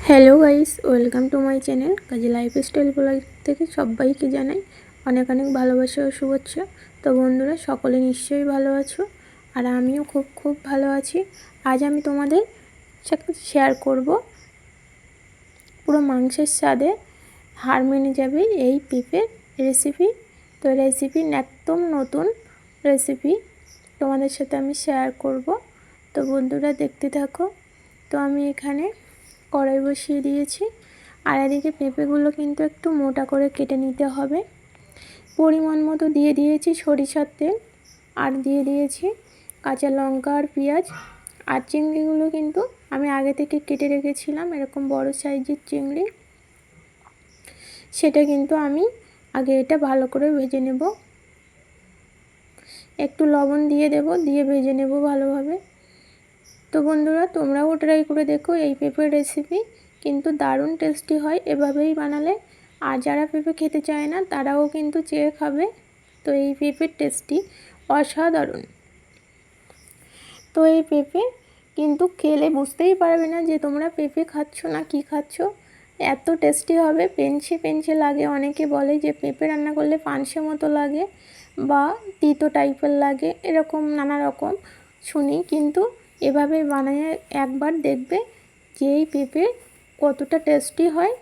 Hello guys, welcome to my channel Kazi lifestyle blog থেকে সবাইকে জানাই অনেক অনেক ভালোবাসা ও শুভেচ্ছা। তো বন্ধুরা, সকলে নিশ্চয়ই ভালো আছো আর আমিও খুব খুব ভালো আছি। আজ আমি তোমাদের সাথে শেয়ার করব পুরো মাংসের স্বাদে হার মেনে যাবে এই পেঁপের রেসিপি। তো রেসিপি একদম নতুন রেসিপি তোমাদের সাথে আমি শেয়ার করব। তো বন্ধুরা দেখতে থাকো। তো আমি এখানে কড়াই বসিয়ে দিয়েছি আর এদিকে পেঁপেগুলো কিন্তু একটু মোটা করে কেটে নিতে হবে। পরিমাণ মতো দিয়ে দিয়েছি সরিষার তেল আর দিয়ে দিয়েছি কাঁচা লঙ্কা আর পেঁয়াজ। আর চিংড়িগুলো কিন্তু আমি আগে থেকে কেটে রেখেছিলাম, এরকম বড় সাইজের চিংড়ি। সেটা কিন্তু আমি আগে এটা ভালো করে ভেজে নেব, একটু লবণ দিয়ে দেব, দিয়ে ভেজে নেব ভালোভাবে। তো বন্ধুরা, তোমরাও ট্রাই করে দেখো, এই পেঁপের রেসিপি কিন্তু দারুণ টেস্টি হয় এভাবেই বানালে। আর যারা পেঁপে খেতে চায় না তারাও কিন্তু চেয়ে খাবে। তো এই পেঁপের টেস্টি অসাধারণ। তো এই পেঁপে কিন্তু খেলে বুঝতেই পারবে না যে তোমরা পেঁপে খাচ্ছ না কি খাচ্ছ, এত টেস্টি হবে। পেনছে পেনছে লাগে, অনেকে বলে যে পেঁপে রান্না করলে পানসে মতো লাগে বা তিতো টাইপের লাগে, এরকম নানা রকম শুনি। কিন্তু এভাবে বানিয়ে একবার দেখবে যে এই পেঁপে কতটা টেস্টি হয়,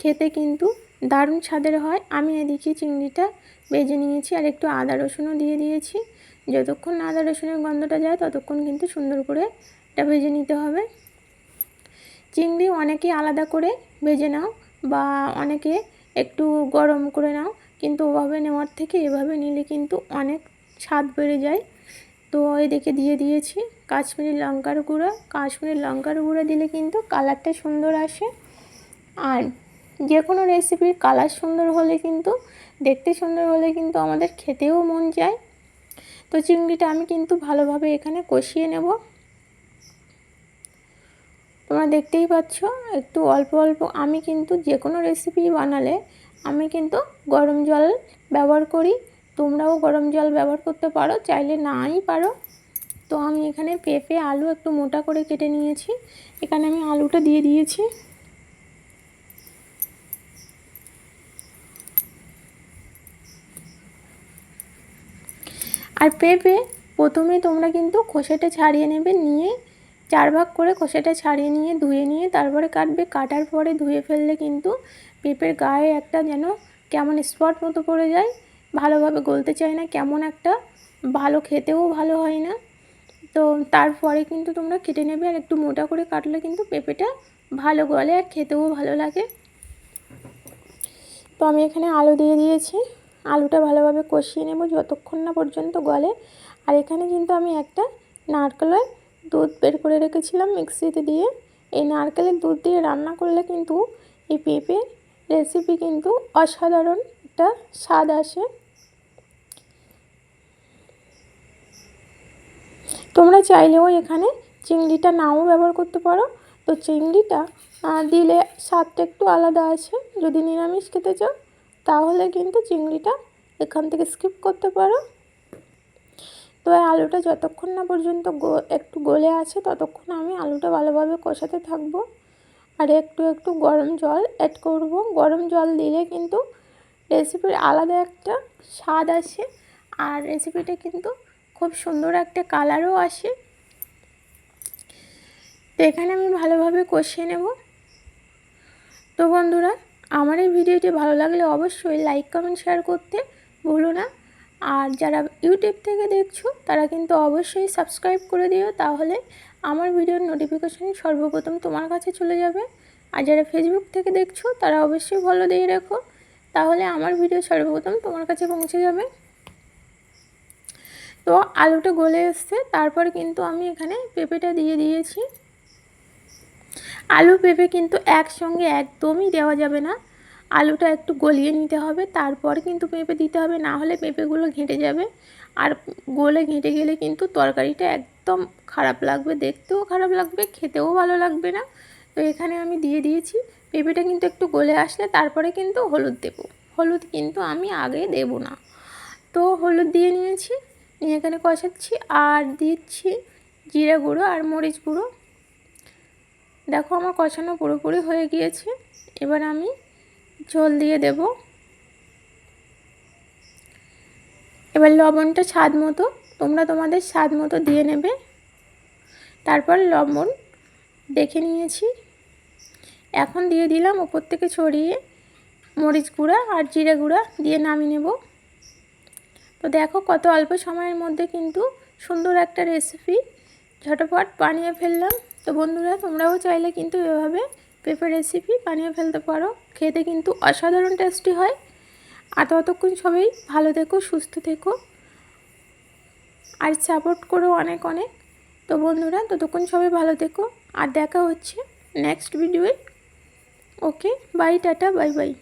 খেতে কিন্তু দারুণ স্বাদের হয়। আমি এদিকে চিংড়িটা ভেজে নিয়েছি আর একটু আদা রসুনও দিয়ে দিয়েছি। যতক্ষণ আদা রসুনের গন্ধটা যায় ততক্ষণ কিন্তু সুন্দর করে এটা ভেজে নিতে হবে। চিংড়ি অনেকে আলাদা করে ভেজে নাও বা অনেকে একটু গরম করে নাও, কিন্তু ওভাবে নেওয়ার থেকে এভাবে নিলে কিন্তু অনেক স্বাদ বেড়ে যায়। তো এদিকে দিয়ে দিয়েছি কাশ্মীরি লঙ্কার গুঁড়ো। কাশ্মীরি লঙ্কার গুঁড়ো দিলে কিন্তু কালারটা সুন্দর আসে। আর যে কোনো রেসিপির কালার সুন্দর হলে কিন্তু, দেখতে সুন্দর হলে কিন্তু আমাদের খেতেও মন যায়। তো চিংড়িটা আমি কিন্তু ভালোভাবে এখানে কষিয়ে নেব। তোমরা দেখতেই পাচ্ছ একটু অল্প অল্প। আমি কিন্তু যে কোনো রেসিপি বানালে আমি কিন্তু গরম জল ব্যবহার করি। তোমরাও গরম জল ব্যবহার করতে পারো, চাইলে নাই পারো। তো আমি এখানে পেঁপে আলু একটু মোটা করে কেটে নিয়েছি, এখানে আমি আলুটা দিয়ে দিয়েছি। আর পেঁপে প্রথমে তোমরা কিন্তু খোসাটা ছাড়িয়ে নেবে, নিয়ে 4 ভাগ করে খোসাটা ছাড়িয়ে নিয়ে ধুয়ে নিয়ে তারপরে কাটবে। কাটার পরে ধুয়ে ফেললে কিন্তু পেঁপের গায়ে একটা যেন কেমন স্পট মতো পড়ে যায়, ভালোভাবে গলতে চায় না, কেমন একটা ভালো, খেতেও ভালো হয় না। তো তারপরে কিন্তু তোমরা কেটে নেবে, আর একটু মোটা করে কাটলে কিন্তু পেঁপেটা ভালো গলে আর খেতেও ভালো লাগে। তো আমি এখানে আলু দিয়ে দিয়েছি, আলুটা ভালোভাবে কষিয়ে নেব যতক্ষণ না পর্যন্ত গলে। আর এখানে কিন্তু আমি একটা নারকেলের দুধ বের করে রেখেছিলাম মিক্সিতে দিয়ে। এই নারকেলের দুধ দিয়ে রান্না করলে কিন্তু এই পেঁপে রেসিপি কিন্তু অসাধারণ একটা স্বাদ আসে। তোমরা চাইলেও এখানে চিংড়িটা নাও ব্যবহার করতে পারো। তো চিংড়িটা দিলে স্বাদটা একটু আলাদা আসে। যদি নিরামিষ খেতে চাও তাহলে কিন্তু চিংড়িটা এখান থেকে স্কিপ করতে পারো। তো আলুটা যতক্ষণ না পর্যন্ত একটু গলে আছে ততক্ষণ আমি আলুটা ভালোভাবে কষাতে থাকবো। আর একটু একটু গরম জল অ্যাড করব। গরম জল দিলে কিন্তু রেসিপির আলাদা একটা স্বাদ আসে, আর রেসিপিটা কিন্তু খুব সুন্দর একটা কালারও আসে। তো এখানে আমি ভালোভাবে কষিয়ে নেব। তো বন্ধুরা, আমার এই ভিডিওটি ভালো লাগলে অবশ্যই লাইক কমেন্ট শেয়ার করতে ভুলো না। আর যারা ইউটিউব থেকে দেখছো তারা কিন্তু অবশ্যই সাবস্ক্রাইব করে দিও, তাহলে আমার ভিডিওর নোটিফিকেশন সর্বপ্রথম তোমার কাছে চলে যাবে। আর যারা ফেসবুক থেকে দেখছো তারা অবশ্যই ফলো দিয়ে রাখো, তাহলে আমার ভিডিও সর্বপ্রথম তোমার কাছে পৌঁছে যাবে। তো আলুটা গলে এসছে, তারপর কিন্তু আমি এখানে পেঁপেটা দিয়ে দিয়েছি। আলু পেঁপে কিন্তু একসঙ্গে একদমই দেওয়া যাবে না, আলুটা একটু গলিয়ে নিতে হবে, তারপর কিন্তু পেঁপে দিতে হবে, না হলে পেঁপেগুলো ঘেঁটে যাবে। আর গলে ঘেঁটে গেলে কিন্তু তরকারিটা একদম খারাপ লাগবে, দেখতেও খারাপ লাগবে, খেতেও ভালো লাগবে না। তো এখানে আমি দিয়ে দিয়েছি। পেঁপেটা কিন্তু একটু গলে আসলে তারপরে কিন্তু হলুদ দেব। হলুদ কিন্তু আমি আগে দেব না। তো হলুদ দিয়ে নিয়েছি, নিয়ে এখানে কষাচ্ছি আর দিচ্ছি জিরে গুঁড়ো আর মরিচ গুঁড়ো। দেখো আমার কষানো পুরোপুরি হয়ে গিয়েছে। এবার আমি ঝোল দিয়ে দেব। এবার লবণটা স্বাদ মতো, তোমরা তোমাদের স্বাদ মতো দিয়ে নেবে। তারপর লবণ দেখে নিয়েছি। এখন দিয়ে দিলাম উপর থেকে ছড়িয়ে মরিচ গুঁড়া আর জিরে গুঁড়া দিয়ে নামিয়ে নেব। তো দেখো কত অল্প সময়ের মধ্যে কিন্তু সুন্দর একটা রেসিপি ঝটপট বানিয়ে ফেললাম। তো বন্ধুরা, তোমরাও চাইলে কিন্তু এভাবে পেঁপে রেসিপি বানিয়ে ফেলতে পারো। খেতে কিন্তু অসাধারণ টেস্টি হয়। আর ততক্ষণ সবাই ভালো থেকো, সুস্থ থেকো আর সাপোর্ট করো অনেক অনেক। তো বন্ধুরা, ততক্ষণ সবাই ভালো থেকো আর দেখা হচ্ছে নেক্সট ভিডিওয়ে। Okay, bye, tata, bye by.